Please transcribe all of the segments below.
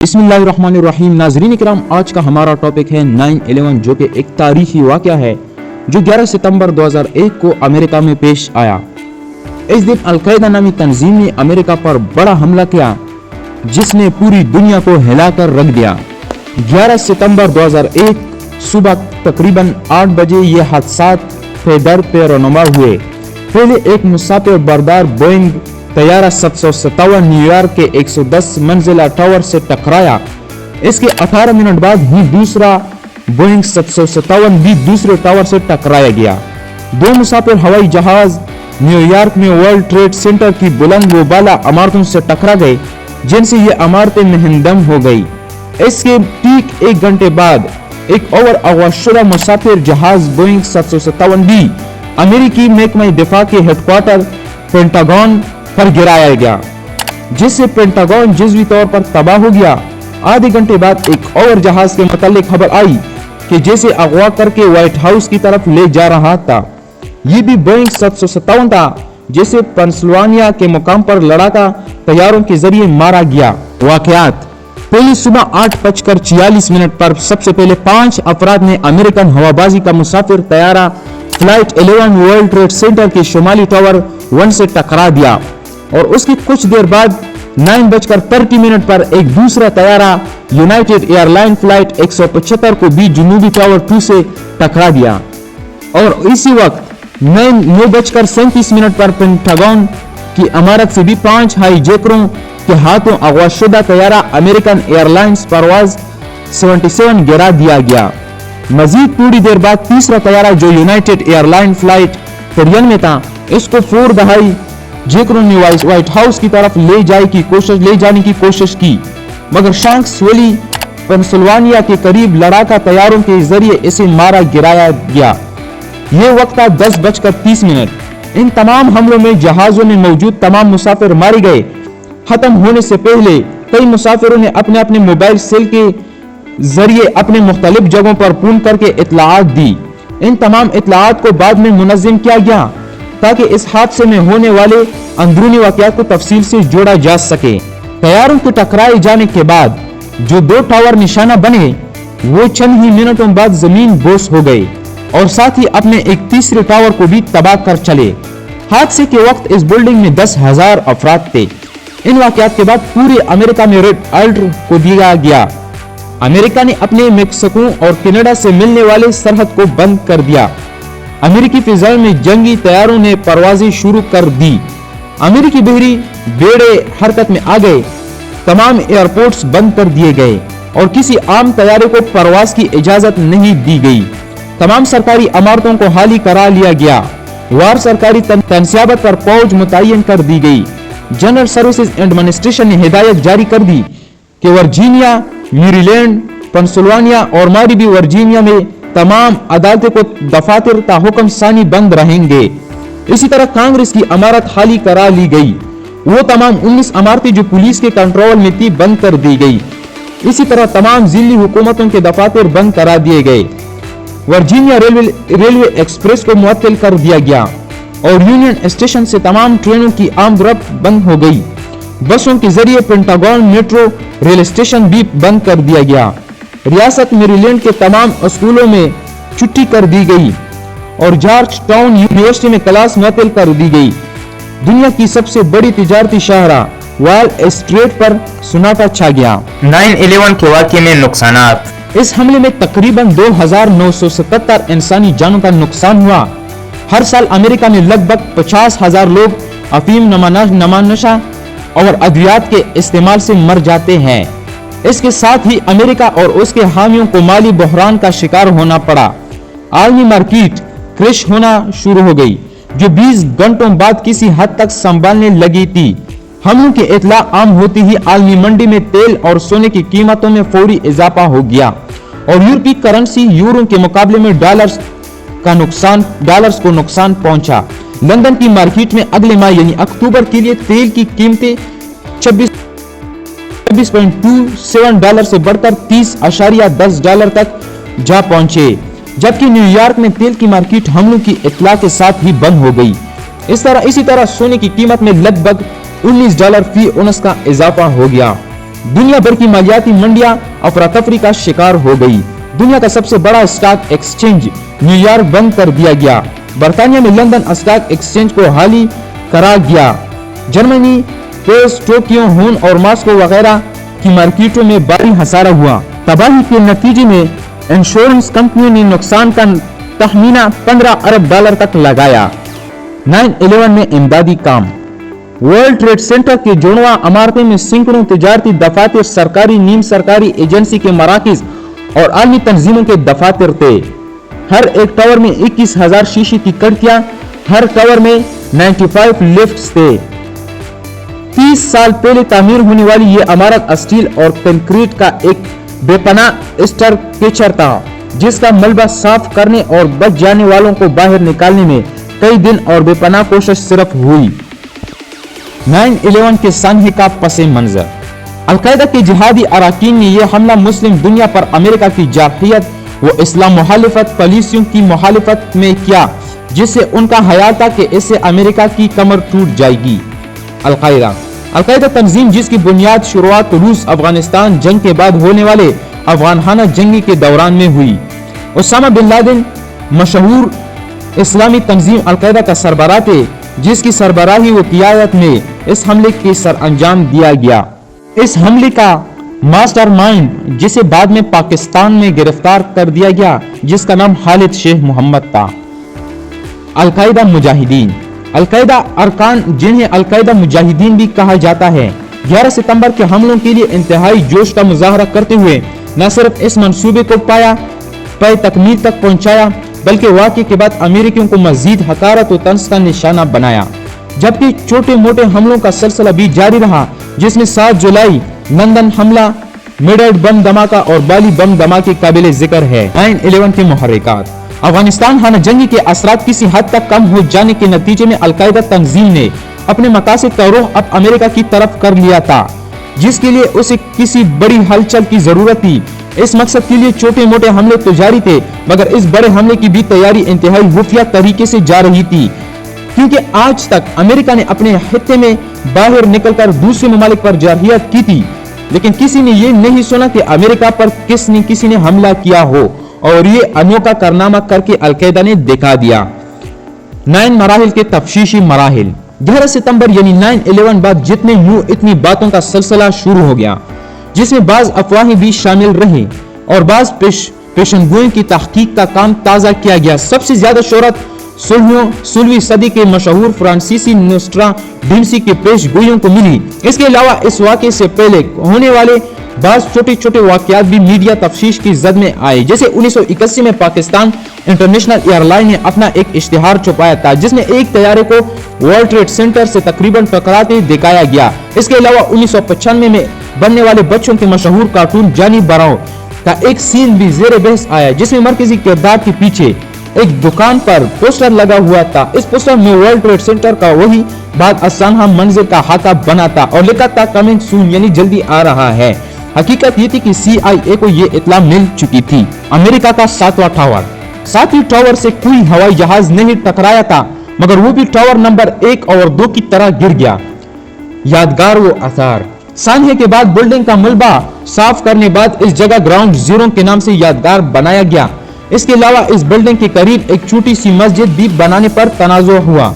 बिस्मिल्लाहिर्रहमानिर्रहीम। नाज़रीन इकराम, आज का हमारा टॉपिक है 9/11, जो कि एक तारीखी वाक़या है जो 11 सितंबर 2001 को अमेरिका में पेश आया। इस दिन अल-कायदा नामी तंजीम ने अमेरिका पर बड़ा हमला किया जिसने पूरी दुनिया को हिलाकर रख दिया। 11 सितंबर 2001 सुबह तकरीबन 8 बजे ये हादसात दर पे रनुमा हुए। पहले एक मुसाफिर बरदार बोइंग तैयारा 757 न्यूयॉर्क के 110 मंजिला टावर से टकराया। इसके 18 मिनट बाद ही दूसरा बोइंग 757 भी दूसरे टावर से टकराया गया। दो मुसाफिर हवाई जहाज न्यूयॉर्क में वर्ल्ड ट्रेड सेंटर की बुलंद व बाला इमारतों से टकरा गए, जिनसे ये इमारतें नहिंदम हो गई। इसके ठीक 1 घंटे बाद एक और अगवाशुदा मुसाफिर जहाज बोइंग 757 भी अमेरिकी महकमा दिफा के हेडक्वार्टर पेंटागन पर गिराया गया, जिससे पेंटागन जज़वी तौर पर तबाह हो गया। आधे घंटे बाद एक और जहाज के मुतालिक खबर आई कि जैसे अगवा करके व्हाइट हाउस की तरफ ले जा रहा था। ये भी बोइंग 757 था, जिसे पेंसिल्वानिया के मुकाम पर लड़ाका तैयारों के जरिए मारा गया। वाकयात: पहली सुबह 8:46 पर सबसे पहले 5 अफराद ने अमेरिकन हवाबाजी का मुसाफिर तैयारा फ्लाइट 11 वर्ल्ड ट्रेड सेंटर के शुमाली टावर 1 से टकरा दिया, और उसकी कुछ देर बाद 9:30 पर एक दूसरा तैयारा यूनाइटेड एयरलाइन फ्लाइट 175 को भी जनूबी टावर 2 से टकरा दिया। और इसी वक्त 9:37 पर पेंटागन की इमारत से भी 5 हाईजैकरों के हाथों अगवाशुदा तैयारा अमेरिकन एयरलाइंस परवाज 77 गिरा दिया गया। मजीद थोड़ी देर बाद तीसरा तैयारा जो यूनाइटेड एयरलाइन फ्लाइट 93 में था, इसको 4 दहाई जैकरों ने व्हाइट हाउस की तरफ ले जाने की कोशिश की, मगर शांक्स वैली पेंसिल्वानिया के करीब लड़ाका तैयारों के जरिए इसे मारा गिराया गया। यह वक्त था 10:30। इन तमाम हमलों में जहाजों में मौजूद तमाम मुसाफिर मारे गए। खत्म होने से पहले कई मुसाफिरों ने अपने अपने मोबाइल सेल के जरिए अपने मुख्तलिफ जगहों पर फोन करके इत्तलात दी। इन तमाम इत्तलात को बाद में मुनज़्ज़म किया गया ताकि इस हादसे में होने वाले अंदरूनी वाक़यात को तफसील से जोड़ा जा सके। तैयारों के टकराए जाने के बाद जो 2 टावर निशाना बने, वो चंद ही मिनटों बाद जमीन बोस हो गए और साथ ही अपने एक तीसरे टावर को भी तबाह कर चले। हादसे के वक्त इस बिल्डिंग में 10,000 अफराद थे। इन वाक़यात के बाद पूरे अमेरिका में रेड अलर्ट को दिया गया। अमेरिका ने अपने मेक्सिको और कनाडा से मिलने वाले सरहद को बंद कर दिया। अमेरिकी फिजाओं में जंगी तैयारों ने परवाजें शुरू कर दी। अमेरिकी बहरी बेड़े हरकत में आ गए। तमाम एयरपोर्ट्स बंद कर दिए गए और किसी आम तैयारे को परवाज की इजाजत नहीं दी गई। तमाम सरकारी इमारतों को खाली करा लिया गया। वार सरकारी तनस्याबत पर फौज मुतय्यन कर दी गई। जनरल सर्विसेज एडमिनिस्ट्रेशन ने हिदायत जारी कर दी कि वर्जीनिया, मेरीलैंड, पेंसिल्वानिया और मारीबी वर्जीनिया में तमाम अदालतें को दफातर ता हुक्म सानी बंद रहेंगे। इसी तरह कांग्रेस की इमारत खाली करा ली गई। वो तमाम 19 इमारतें जो पुलिस के कंट्रोल में थी बंद कर दी गई। इसी तरह तमाम जिली हुकूमतों के दफातर बंद करा दिए गए। वर्जीनिया रेलवे एक्सप्रेस को मुअत्तल कर दिया गया और यूनियन स्टेशन से तमाम ट्रेनों की आमदरफ्त बंद हो गई। बसों के जरिए पेंटागन मेट्रो रेल स्टेशन भी बंद कर दिया गया। रियासत मेरीलैंड के तमाम स्कूलों में छुट्टी कर दी गई और जॉर्ज टाउन यूनिवर्सिटी में क्लास मुअत्तल कर दी गई। दुनिया की सबसे बड़ी तिजारती शाहरा वॉल स्ट्रीट पर सन्नाटा छा गया। 9/11 के वाक़ये में नुकसानात: इस हमले में तकरीबन 2,977 इंसानी जानों का नुकसान हुआ। हर साल अमेरिका में लगभग 50,000 लोग अफीम, नशा और अद्वियात के इस्तेमाल से मर जाते हैं। इसके साथ ही अमेरिका और उसके हामियों को माली बहरान का शिकार होना पड़ा। आलमी मार्केट क्रैश होना शुरू हो गई, जो 20 घंटों बाद किसी हद तक संभालने लगी थी। हमलों की इत्तला आम होती ही आलमी मंडी में तेल और सोने की कीमतों में फौरी इजाफा हो गया और यूरोपीय करेंसी यूरो के मुकाबले में डॉलर्स को नुकसान पहुंचा। लंदन की मार्केट में अगले माह यानी अक्टूबर के लिए तेल की कीमतें 26.27 डॉलर से बढ़कर 30.10 डॉलर तक जा पहुंचे, जबकि न्यूयॉर्क में तेल की मार्केट हमलों की इत्तला के साथ ही बंद हो गई। इसी तरह सोने की कीमत में लगभग $19 फी औंस का इजाफा हो गया। दुनिया भर की मालियाती मंडियां अफरा तफरी का शिकार हो गई। दुनिया का सबसे बड़ा स्टॉक एक्सचेंज न्यूयॉर्क बंद कर दिया गया। बरतानिया में लंदन स्टॉक एक्सचेंज को हाली करार दिया। जर्मनी, पेरिस, टोक्यो, होन और मॉस्को वगैरह की मार्केटों में भारी खसारा हुआ। तबाही के नतीजे में इंश्योरेंस कंपनियों ने नुकसान का तखमीना 15 अरब डॉलर तक लगाया। 9/11 में इमदादी काम। वर्ल्ड ट्रेड सेंटर के जुड़वा इमारतें में सैकड़ों तिजारती दफातर, सरकारी, नीम सरकारी एजेंसी के मराकज और आलमी तंजीमों के दफातर थे। हर एक टावर में 21,000 शीशे की खिड़कियां, हर टावर में 95 लिफ्ट्स थे। 30 साल पहले तामीर होने वाली यह इमारत स्टील और कंक्रीट का एक बेपनाह स्ट्रक्चर था, जिसका मलबा साफ करने और बच जाने वालों को बाहर निकालने में कई दिन और बेपनाह कोशिश सिर्फ हुई। 9/11 के सानहे का पसे मंजर। अलकायदा के जिहादी अरकान ने यह हमला मुस्लिम दुनिया पर अमेरिका की जारहियत व इस्लाम मुखालिफत पॉलिसियों की मुखालिफत में किया, जिससे उनका ख्याल था कि इससे अमेरिका की कमर टूट जाएगी। अलकायदा तंजीम जिसकी बुनियाद शुरुआत रूस अफगानिस्तान जंग के बाद होने वाले अफगान जंगी के दौरान में हुई। उसामा बिन लादेन मशहूर इस्लामी तंजीम अलकायदा का सरबराह थे, जिसकी सरबराही व क़ियादत में इस हमले के सर अंजाम दिया गया। इस हमले का मास्टरमाइंड, जिसे बाद में पाकिस्तान में गिरफ्तार कर दिया गया, जिसका नाम खालिद शेख मोहम्मद था। अलकायदा मुजाहिदीन। अलकायदा अरकान, जिन्हें अलकायदा मुजाहिदीन भी कहा जाता है, 11 सितंबर के हमलों के लिए इंतहाई जोश का मुजाहरा करते हुए न सिर्फ इस मंसूबे को पाए तकमील तक पहुंचाया, बल्कि वाक़े के बाद अमेरिकियों को मजीद हकारत और तंज का निशाना बनाया। जबकि छोटे मोटे हमलों का सिलसिला भी जारी रहा, जिसमें 7 जुलाई लंदन हमला, मिडर्ड बम धमाका और बाली बम धमाके काबिल जिक्र है। 9/11 के मुहर्रिकात। अफगानिस्तान खाना जंगी के असरात किसी हद तक कम हो जाने के नतीजे में अलकायदा तंजीम ने अपने मकासद का रुख अब अमेरिका की तरफ कर लिया था, जिसके लिए उसे किसी बड़ी हलचल की जरूरत थी। इस मकसद के लिए छोटे मोटे हमले तो जारी थे, मगर इस बड़े हमले की भी तैयारी इंतहाई खुफिया तरीके से जा रही थी, क्योंकि आज तक अमेरिका ने अपने खित्ते में बाहर निकलकर दूसरे ममालिक पर जारहियत की थी, लेकिन किसी ने ये नहीं सुना कि अमेरिका पर किसी ने हमला किया हो, और ये अनोखा कारनामा करके अलकायदा ने दिखा दिया। 9 मराहिल के तफ्शीशी मराहिल। 11 सितंबर यानी 9/11 बाद जितने यूं इतनी बातों का सिलसिला शुरू हो गया, जिसमें बाज अफवाहें भी शामिल रही और बाज पेशनगोई की तहकीक का काम ताज़ा किया गया। सबसे ज्यादा शोहरत 16वीं सदी के मशहूर फ्रांसीसी नोस्ट्राडामस के पेशगोइयों को मिली। इसके अलावा इस वाक़े से पहले होने वाले बाज छोटे छोटे वाक़यात भी मीडिया तफ्तीश की जद में आए। जैसे 1981 में पाकिस्तान इंटरनेशनल एयरलाइन ने अपना एक इश्तिहार छुपाया था, जिसमें एक तैयारे को वर्ल्ड ट्रेड सेंटर से तकरीबन टकराते दिखाया गया। इसके अलावा 1995 में बनने वाले बच्चों के मशहूर कार्टून जानी बराओ का एक सीन भी जेर बहस आया, जिसमें मरकजी किरदार के पीछे एक दुकान पर पोस्टर लगा हुआ था। इस पोस्टर में वर्ल्ड ट्रेड सेंटर का वही बाद असानहा मंजर का हाथा बना था और लिखा था कमिंग सून, यानी जल्दी आ रहा है। हकीकत ये थी कि CIA को ये इत्तला मिल चुकी थी। अमेरिका का 7वां टावर। 7वीं टावर से कोई हवाई जहाज नहीं टकराया था, मगर वो भी टावर नंबर 1 और 2 की तरह गिर गया। यादगार वो आसार। सानहे के बाद बिल्डिंग का मलबा साफ करने बाद इस जगह ग्राउंड जीरो के नाम से यादगार बनाया गया। इसके अलावा इस बिल्डिंग के करीब एक छोटी सी मस्जिद भी बनाने पर तनाज़ो हुआ,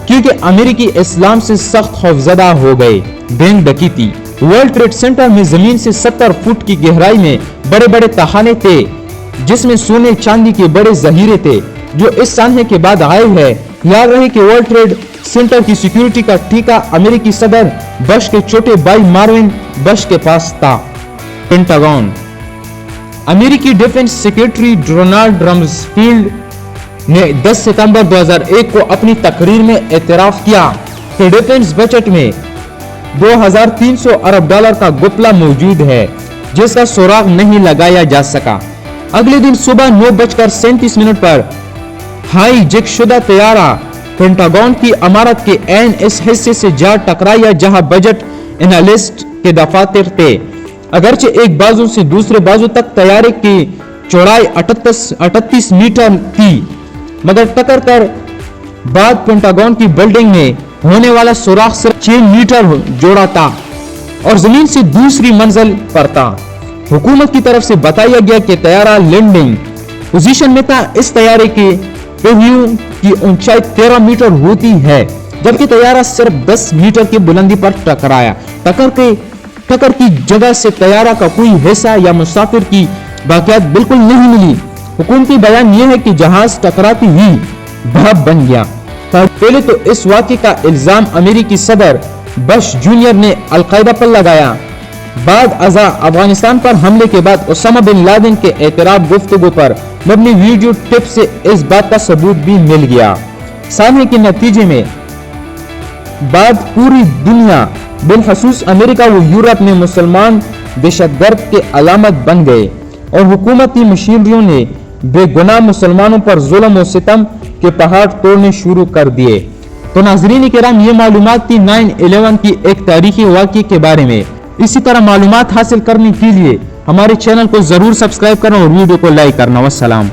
क्योंकि अमेरिकी इस्लाम से सख्त खौफजदा हो गए। बैंक डकैती। वर्ल्ड ट्रेड सेंटर में जमीन से 70 फुट की गहराई में बड़े बड़े तहाने थे, जिसमें सोने चांदी के बड़े जहीरे थे, जो इस सानहे के बाद गायब है। याद रहे कि वर्ल्ड ट्रेड सेंटर की सिक्योरिटी का ठेका अमेरिकी सदर बश के छोटे भाई मार्विन बश के पास था। पेंटागन। अमेरिकी डिफेंस सेक्रेटरी डोनाल्ड रम्सफील्ड ने 10 सितंबर 2001 को अपनी तकरीर में एतराफ किया कि डिफेंस बजट में 2300 अरब डॉलर का घपला मौजूद है, जिसका सुराग नहीं लगाया जा सका। अगले दिन सुबह 9:37 पर हाई जेक शुदा तैयारा पेंटागन की इमारत के ऐन इस हिस्से से जा टकराया जहां बजट एनालिस्ट के दफातर थे। अगरचे एक बाजू से दूसरे बाजू तक तैयारे की चौड़ाई 38 मीटर थी, मगर टक्कर कर बाद पेंटागन की बिल्डिंग में होने वाला सुराख सिर्फ 6 मीटर जोड़ा था। और जमीन से दूसरी मंजिल पर था। हुकूमत की तरफ से बताया गया कि तैयारा लैंडिंग पोजीशन में था। इस तैयारे के पहियों की ऊंचाई 13 मीटर होती है, जबकि तैयारा सिर्फ 10 मीटर की बुलंदी पर टकराया। टक्कर की जगह से तैयारा का कोई हिस्सा या मुसाफिर की बाकियात बिल्कुल नहीं मिली। हुकूमती बयान यह है कि जहाज टकराती ही भाप बन गया। पहले तो इस वाक़े का इल्जाम अमेरिकी सदर बश जूनियर ने अलकायदा पर लगाया। बाद अज़ा अफगानिस्तान पर हमले के बाद ओसामा बिन लादेन के एतराफ़ गुफ्तगू पर मबनी वीडियो टिप से इस बात का सबूत भी मिल गया। सामने के नतीजे में बाद पूरी दुनिया बिलखसूस अमेरिका व यूरोप में मुसलमान दहशतगर्द के अलामत बन गए और हुकूमती मशीनरियों ने बेगुनाह मुसलमानों पर जुल्म व सितम के पहाड़ तोड़ने शुरू कर दिए। तो नाज़रीन किराम, ये मालूमात थी 9/11 की एक तारीखी वाक़ये के बारे में। इसी तरह मालूमात हासिल करने के लिए हमारे चैनल को जरूर सब्सक्राइब करना और वीडियो को लाइक करना। वस्सलाम।